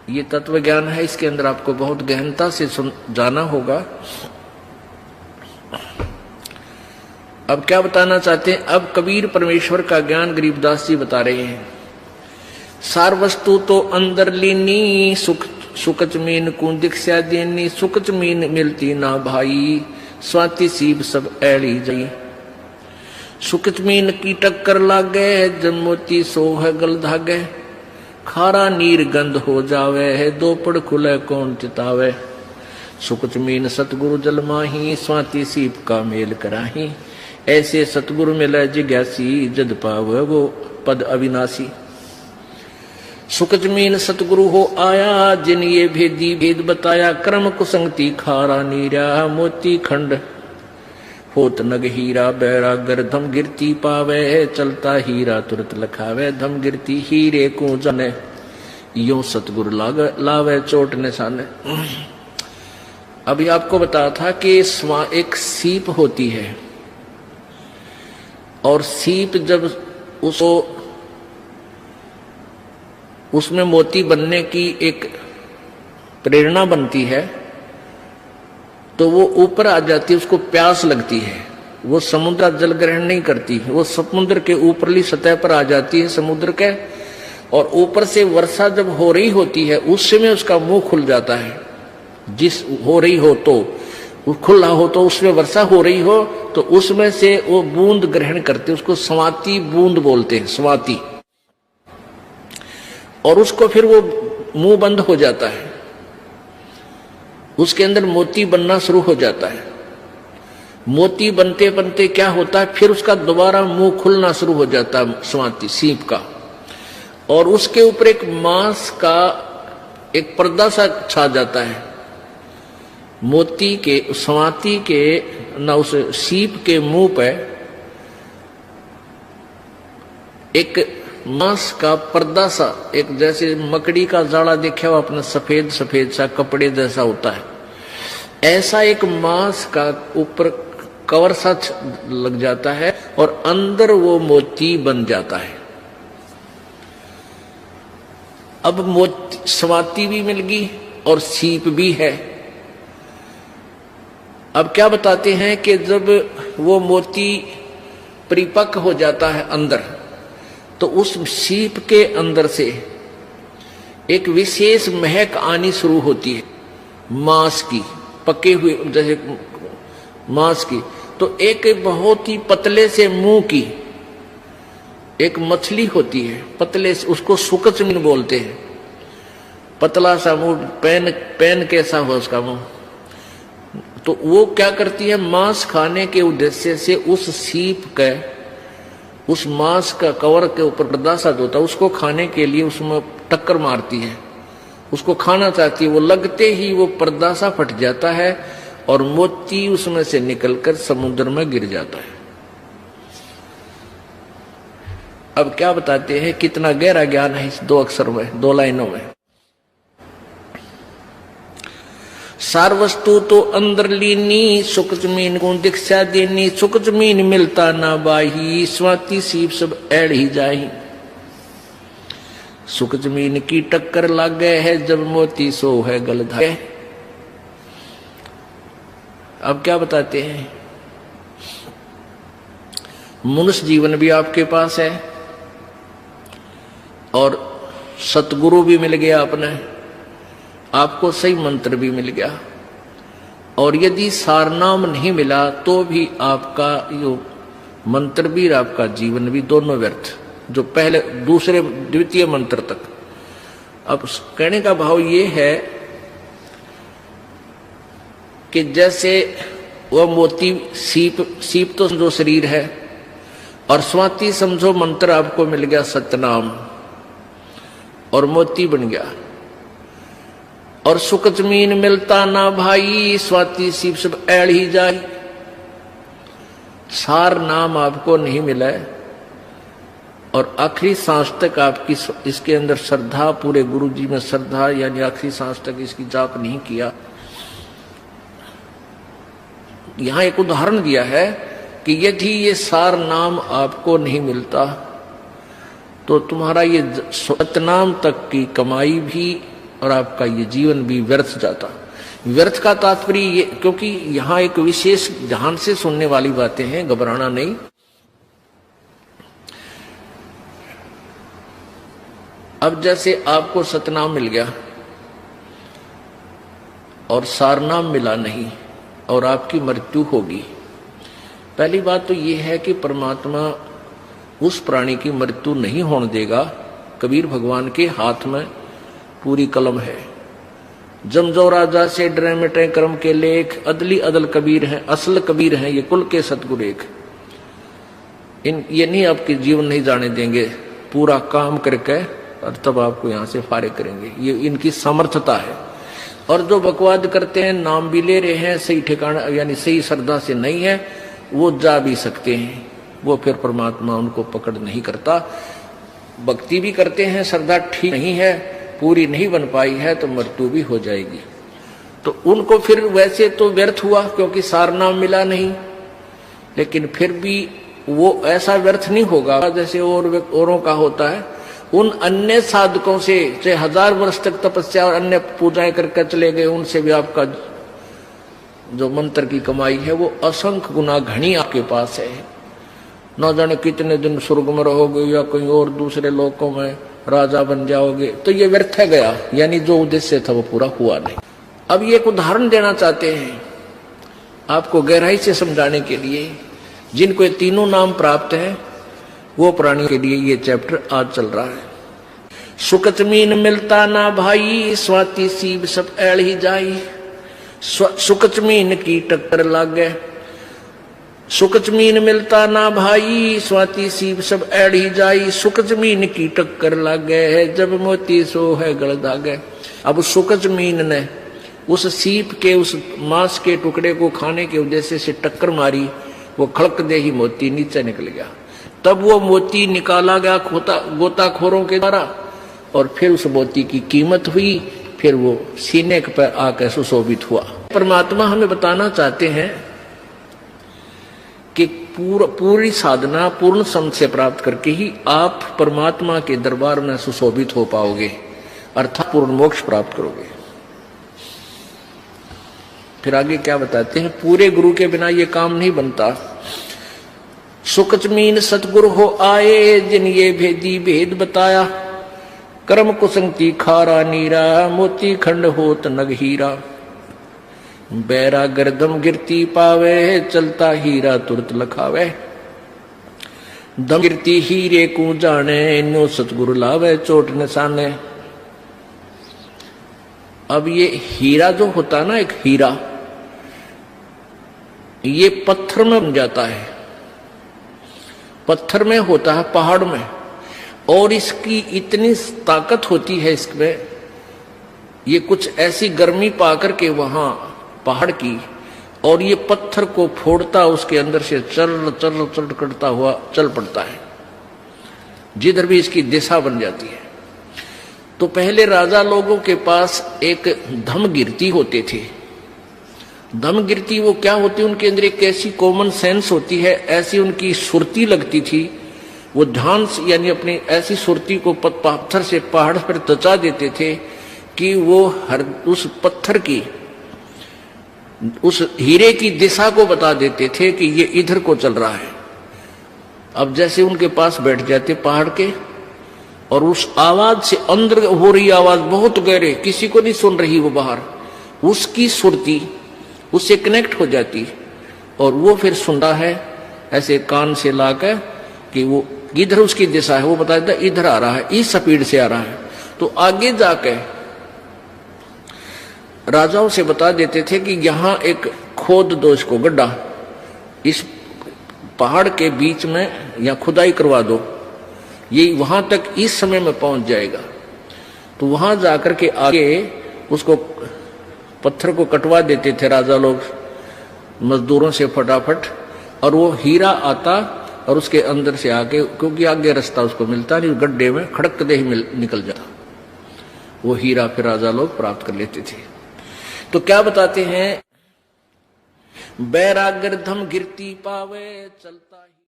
ये तत्व ज्ञान है, इसके अंदर आपको बहुत गहनता से जाना होगा। अब क्या बताना चाहते हैं? अब कबीर परमेश्वर का ज्ञान गरीबदास जी बता रहे हैं। सार वस्तु तो अंदर लीनी, सुख जमीन को दीक्षा देनी, सुख जमीन मिलती ना भाई, स्वाति सीब सब ऐड़ी जाई। सुख जमीन की टक्कर लागे, जब मोती सो है गल धागे, खारा नीर गंध हो जावे है, दो पड़ खुले कौन चितावे। सुख जमीन सतगुरु जल माही, स्वाति सीप का मेल कराही, ऐसे सतगुरु मिले जिज्ञासी, जद पावे वो पद अविनाशी। सुख जमीन सतगुरु हो आया, जिन ये भेदी भेद बताया, क्रम कुसंगति खारा नीरा, मोती खंड होत नग हीरा, बैरागर धम गिरती पावे, चलता हीरा तुरत लखावे, धम गिरती हीरे को जाने, यूं सतगुरु लावे चोट निशाने। अभी आपको बताया था कि एक सीप होती है, और सीप जब उसमें मोती बनने की एक प्रेरणा बनती है, तो वो ऊपर आ जाती है, उसको प्यास लगती है, वो समुद्र जल ग्रहण नहीं करती, वो समुद्र के ऊपरली सतह पर आ जाती है समुद्र के, और ऊपर से वर्षा जब हो रही होती है उस समय उसका मुंह खुल जाता है। जिस हो रही हो तो खुला हो, तो उसमें वर्षा हो रही हो तो उसमें से वो बूंद ग्रहण करते, उसको स्वाति बूंद बोलते हैं, स्वाति। और उसको फिर वो मुंह बंद हो जाता है, उसके अंदर मोती बनना शुरू हो जाता है। मोती बनते बनते क्या होता है, फिर उसका दोबारा मुंह खुलना शुरू हो जाता है स्वाति सीप का, और उसके ऊपर एक मांस का एक पर्दा सा छा जाता है। मोती के स्वाति के ना उस सीप के मुंह पे एक मांस का पर्दा सा, एक जैसे मकड़ी का जाड़ा देखा हो आपने, सफेद सफेद सा कपड़े जैसा होता है, ऐसा एक मांस का ऊपर कवर सा लग जाता है, और अंदर वो मोती बन जाता है। अब मोती स्वाति भी मिल गई और सीप भी है। अब क्या बताते हैं कि जब वो मोती परिपक्व हो जाता है अंदर, तो उस सीप के अंदर से एक विशेष महक आनी शुरू होती है मांस की, पके हुए जैसे मांस की। तो एक बहुत ही पतले से मुंह की एक मछली होती है, पतले से, उसको सुकचमीन बोलते हैं। पतला सा मुंह, पेन कैसा हो उसका मुंह। तो वो क्या करती है, मांस खाने के उद्देश्य से उस सीप के, उस मांस का कवर के ऊपर पर्दा सा होता है, उसको खाने के लिए उसमें टक्कर मारती है, उसको खाना चाहती है। वो लगते ही वो पर्दा सा फट जाता है और मोती उसमें से निकलकर समुद्र में गिर जाता है। अब क्या बताते हैं, कितना गहरा ज्ञान है इस दो अक्षर में, दो लाइनों में। सार वस्तु तो अंदर लीनी, सुख जमीन को दीक्षा देनी, सुख जमीन मिलता ना बाही, स्वाति सीप सब ऐड़ ही जाही। सुख जमीन की टक्कर लागे है, जब मोती सो है गल धागे। अब क्या बताते हैं, मनुष्य जीवन भी आपके पास है और सतगुरु भी मिल गया आपने, आपको सही मंत्र भी मिल गया, और यदि सारनाम नहीं मिला तो भी आपका यो मंत्र भी और आपका जीवन भी दोनों व्यर्थ, जो पहले दूसरे द्वितीय मंत्र तक। अब कहने का भाव ये है कि जैसे वह मोती सीप तो समझो शरीर है, और स्वाति समझो मंत्र आपको मिल गया सतनाम, और मोती बन गया। और सुख जमीन मिलता ना भाई, स्वाति सीप सब ऐड़ ही जाए। सार नाम आपको नहीं मिला है, और आखिरी सांस तक आपकी इसके अंदर श्रद्धा, पूरे गुरु जी में श्रद्धा, यानी आखिरी सांस तक इसकी जाप नहीं किया। यहां एक उदाहरण दिया है कि यदि ये सार नाम आपको नहीं मिलता तो तुम्हारा ये सतनाम तक की कमाई भी और आपका ये जीवन भी व्यर्थ जाता। व्यर्थ का तात्पर्य ये, क्योंकि यहां एक विशेष ध्यान से सुनने वाली बातें हैं, घबराना नहीं। अब जैसे आपको सतनाम मिल गया और सारनाम मिला नहीं और आपकी मृत्यु होगी। पहली बात तो यह है कि परमात्मा उस प्राणी की मृत्यु नहीं होने देगा। कबीर भगवान के हाथ में पूरी कलम है। जमजो राजा से डरे मिटे कर्म के लेख, अदली अदल कबीर है, असल कबीर है ये कुल के सतगुरु एक। ये नहीं आपके जीवन नहीं जाने देंगे, पूरा काम करके और तब आपको यहां से फारिग करेंगे। ये इनकी समर्थता है। और जो बकवाद करते हैं, नाम भी ले रहे हैं, सही ठिकाना यानी सही श्रद्धा से नहीं है, वो जा भी सकते हैं। वो फिर परमात्मा उनको पकड़ नहीं करता। भक्ति भी करते हैं, श्रद्धा ठीक नहीं है, पूरी नहीं बन पाई है, तो मृत्यु भी हो जाएगी। तो उनको फिर वैसे तो व्यर्थ हुआ क्योंकि सारनाम मिला नहीं, लेकिन फिर भी वो ऐसा व्यर्थ नहीं होगा जैसे औरों का होता है। उन अन्य साधकों से चाहे 1000 वर्ष तक तपस्या और अन्य पूजाएं करके चले गए, उनसे भी आपका जो मंत्र की कमाई है वो असंख्य गुना घनी आपके पास है। न जाने कितने दिन स्वर्ग में रहोगे या कहीं और दूसरे लोकों में राजा बन जाओगे, तो ये व्यर्थ है गया, यानी जो उद्देश्य था वो पूरा हुआ नहीं। अब ये एक उदाहरण देना चाहते हैं आपको गहराई से समझाने के लिए। जिनको ये तीनों नाम प्राप्त है वो प्राणी के लिए ये चैप्टर आज चल रहा है। सुकच मीन मिलता ना भाई, स्वाति सीब सब ऐल ही जाई। सुकच मीन की टक्कर लागे, सुकच मीन मिलता ना भाई, स्वाति सीब सब ऐड ही जाई। सुकच मीन की टक्कर लागे है, जब मोती सो है गल दागे। अब सुकच मीन ने उस सीप के उस मांस के टुकड़े को खाने के उद्देश्य से टक्कर मारी, वो खड़क दे ही मोती नीचे निकल गया। तब वो मोती निकाला गया गोताखोरों के द्वारा और फिर उस मोती की कीमत हुई, फिर वो सीने पर आकर सुशोभित हुआ। परमात्मा हमें बताना चाहते हैं कि पूरी साधना पूर्ण सम से प्राप्त करके ही आप परमात्मा के दरबार में सुशोभित हो पाओगे, अर्थात पूर्ण मोक्ष प्राप्त करोगे। फिर आगे क्या बताते हैं, पूरे गुरु के बिना ये काम नहीं बनता। सुकच मीन सतगुरु हो आए, जिन ये भेदी भेद बताया। कर्म कुसंगति खारा नीरा, मोती खंड होत नग हीरा। बैरा गर्दम गिरती पावे, चलता हीरा तुरत लखावे। दम गिरती हीरे को जाने, न्यो सतगुरु लावे चोट निशाने। अब ये हीरा जो होता है ना, एक हीरा ये पत्थर में बन जाता है, पत्थर में होता है, पहाड़ में। और इसकी इतनी ताकत होती है इसमें, ये कुछ ऐसी गर्मी पाकर के वहां पहाड़ की, और ये पत्थर को फोड़ता उसके अंदर से चल चल चल करता हुआ चल पड़ता है, जिधर भी इसकी दिशा बन जाती है। तो पहले राजा लोगों के पास एक धमगिरती होते थे। धमगिरती वो क्या होती है, उनके अंदर एक ऐसी कॉमन सेंस होती है, ऐसी उनकी सुरती लगती थी। वो ध्यान से यानी अपनी ऐसी सुरती को पत्थर से पहाड़ पर तचा देते थे कि वो हर उस पत्थर की उस हीरे की दिशा को बता देते थे कि ये इधर को चल रहा है। अब जैसे उनके पास बैठ जाते पहाड़ के, और उस आवाज से अंदर हो रही आवाज बहुत गहरे, किसी को नहीं सुन रही वो बाहर, उसकी सुरती उससे कनेक्ट हो जाती, और वो फिर सुनता है ऐसे कान से लाकर कि वो इधर उसकी दिशा है, वो बता देता इधर आ रहा है, इस स्पीड से आ रहा है। तो आगे जाके राजाओं से बता देते थे कि यहां एक खोद दो, इसको गड्ढा इस पहाड़ के बीच में या खुदाई करवा दो, ये वहां तक इस समय में पहुंच जाएगा। तो वहां जाकर के आगे उसको पत्थर को कटवा देते थे राजा लोग मजदूरों से फटाफट, और वो हीरा आता और उसके अंदर से आके, क्योंकि आगे रास्ता उसको मिलता नहीं, गड्ढे में खड़क दे ही निकल जाता, वो हीरा फिर राजा लोग प्राप्त कर लेते थे। तो क्या बताते हैं, बैरागर धम गिरती पावे चलता